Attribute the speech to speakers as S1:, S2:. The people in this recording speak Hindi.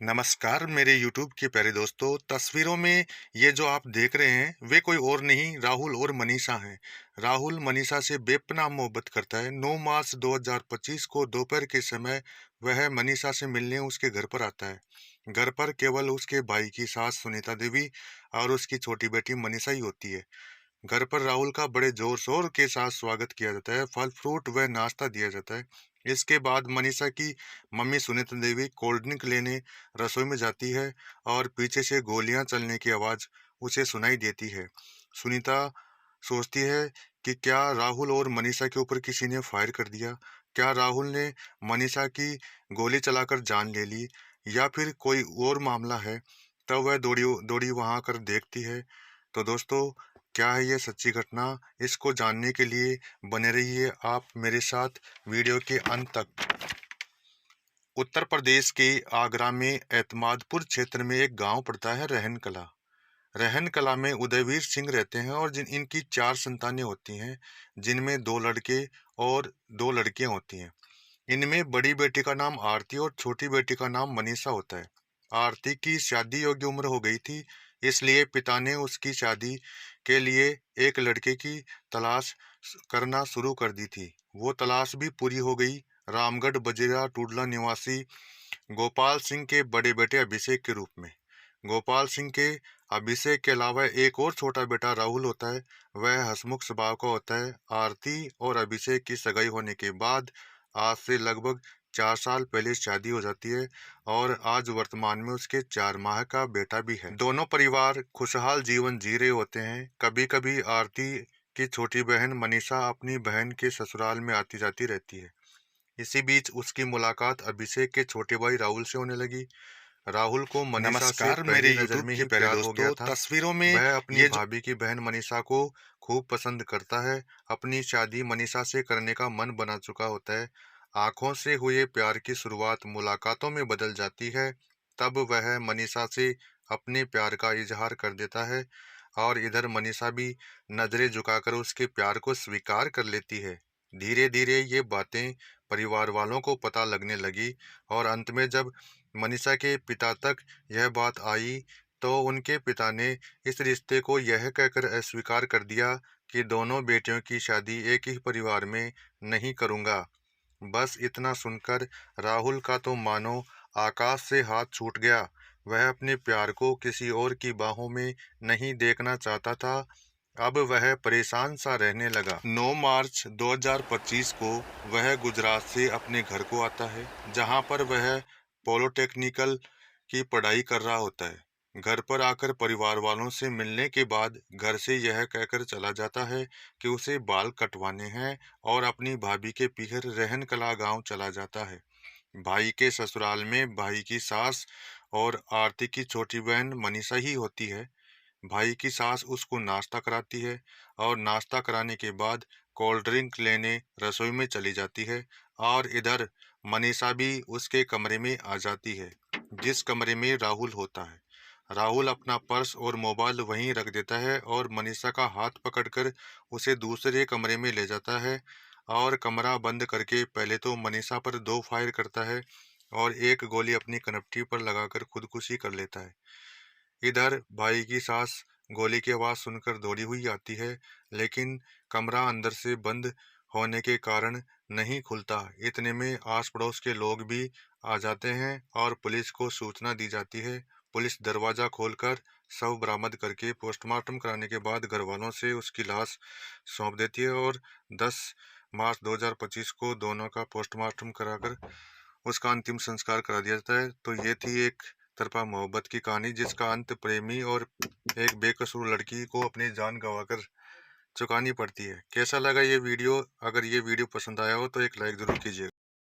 S1: नमस्कार मेरे YouTube के प्यारे दोस्तों। तस्वीरों में ये जो आप देख रहे हैं वे कोई और नहीं राहुल और मनीषा हैं। राहुल मनीषा से बेपनाह मोहब्बत करता है। 9 मार्च 2025 को दोपहर के समय वह मनीषा से मिलने उसके घर पर आता है। घर पर केवल उसके भाई की सास सुनीता देवी और उसकी छोटी बेटी मनीषा ही होती है। घर पर राहुल का बड़े जोर शोर के साथ स्वागत किया जाता है। फल फ्रूट व नाश्ता दिया जाता है। इसके बाद मनीषा की mummy Sunita Devi cold drink लेने रसोई में जाती है और पीछे से गोलियां चलने की आवाज उसे सुनाई देती है। सुनीता सोचती है कि क्या राहुल और मनीषा के ऊपर किसी ने फायर कर दिया। क्या राहुल ने मनीषा की गोली चलाकर जान ले ली या फिर कोई और मामला है। तब वह दौड़ी दौड़ी वहां कर देखती है। तो दोस्तों, क्या है ये सच्ची घटना? इसको जानने के लिए बने रहिए आप मेरे साथ वीडियो के अंत तक। उत्तर प्रदेश के आगरा में एतमादपुर क्षेत्र में एक गांव पड़ता है रहन कला। रहन कला में उदयवीर सिंह रहते हैं और इनकी 4 संतानें होती हैं, जिनमें 2 लड़के और 2 लड़कियां होती हैं। इनमें बड़ी बेटी का नाम आरती और छोटी बेटी का नाम मनीषा होता है। आरती की शादी योग्य उम्र हो गई थी, इसलिए पिता ने उसकी शादी के लिए एक लड़के की तलाश करना शुरू कर दी थी। वो तलाश भी पूरी हो गई। रामगढ़ बजेरा टूडला निवासी गोपाल सिंह के बड़े बेटे अभिषेक के रूप में। गोपाल सिंह के अभिषेक के अलावा एक और छोटा बेटा राहुल होता है। वह हंसमुख स्वभाव का होता है। आरती और अभिषेक की सगाई होने के बाद आज से लगभग 4 साल पहले शादी हो जाती है और आज वर्तमान में उसके 4 माह का बेटा भी है। दोनों परिवार खुशहाल जीवन जी रहे होते हैं। कभी कभी आरती की छोटी बहन मनीषा अपनी बहन के ससुराल में आती जाती रहती है। इसी बीच उसकी मुलाकात अभिषेक के छोटे भाई राहुल से होने लगी। राहुल को मनीषा से
S2: नमस्कार मेरे
S1: पहली नजर
S2: YouTube
S1: में
S2: के
S1: ही
S2: प्यारे
S1: प्यार हो गया
S2: दोस्तों।
S1: था।
S2: तस्वीरों में
S1: वह अपनी
S2: ये जो
S1: भाभी की बहन मनीषा को खूब पसंद करता है। अपनी शादी मनीषा से करने का मन बना चुका होता है। आंखों से हुए प्यार की शुरुआत मुलाकातों में बदल जाती है। तब वह मनीषा से अपने प्यार का इजहार कर देता है और इधर मनीषा भी नजरें झुकाकर उसके प्यार को स्वीकार कर लेती है। धीरे धीरे ये बातें परिवार वालों को पता लगने लगी और अंत में जब मनीषा के पिता तक यह बात आई तो उनके पिता ने इस रिश्ते को यह कहकर अस्वीकार कर दिया कि दोनों बेटियों की शादी एक ही परिवार में नहीं करूंगा। बस इतना सुनकर राहुल का तो मानो आकाश से हाथ छूट गया। वह अपने प्यार को किसी और की बाहों में नहीं देखना चाहता था। अब वह परेशान सा रहने लगा। 9 मार्च 2025 को वह गुजरात से अपने घर को आता है, जहां पर वह पॉलिटेक्निकल की पढ़ाई कर रहा होता है। घर पर आकर परिवार वालों से मिलने के बाद घर से यह कहकर चला जाता है कि उसे बाल कटवाने हैं और अपनी भाभी के पीहर रहन कला गांव चला जाता है। भाई के ससुराल में भाई की सास और आरती की छोटी बहन मनीषा ही होती है। भाई की सास उसको नाश्ता कराती है और नाश्ता कराने के बाद कोल्ड ड्रिंक लेने रसोई में चली जाती है और इधर मनीषा भी उसके कमरे में आ जाती है, जिस कमरे में राहुल होता है। राहुल अपना पर्स और मोबाइल वहीं रख देता है और मनीषा का हाथ पकड़कर उसे दूसरे कमरे में ले जाता है और कमरा बंद करके पहले तो मनीषा पर 2 फायर करता है और एक गोली अपनी कनपटी पर लगाकर खुदकुशी कर लेता है। इधर भाई की सास गोली की आवाज सुनकर दौड़ी हुई आती है, लेकिन कमरा अंदर से बंद होने के कारण नहीं खुलता। इतने में आस पड़ोस के लोग भी आ जाते हैं और पुलिस को सूचना दी जाती है। पुलिस दरवाजा खोलकर शव बरामद करके पोस्टमार्टम कराने के बाद घर वालों से उसकी लाश सौंप देती है और 10 मार्च 2025 को दोनों का पोस्टमार्टम कराकर उसका अंतिम संस्कार करा दिया जाता है। तो ये थी एक तरफा मोहब्बत की कहानी, जिसका अंत प्रेमी और एक बेकसूर लड़की को अपनी जान गंवाकर चुकानी पड़ती है। कैसा लगा ये वीडियो? अगर ये वीडियो पसंद आया हो तो एक लाइक जरूर कीजिएगा।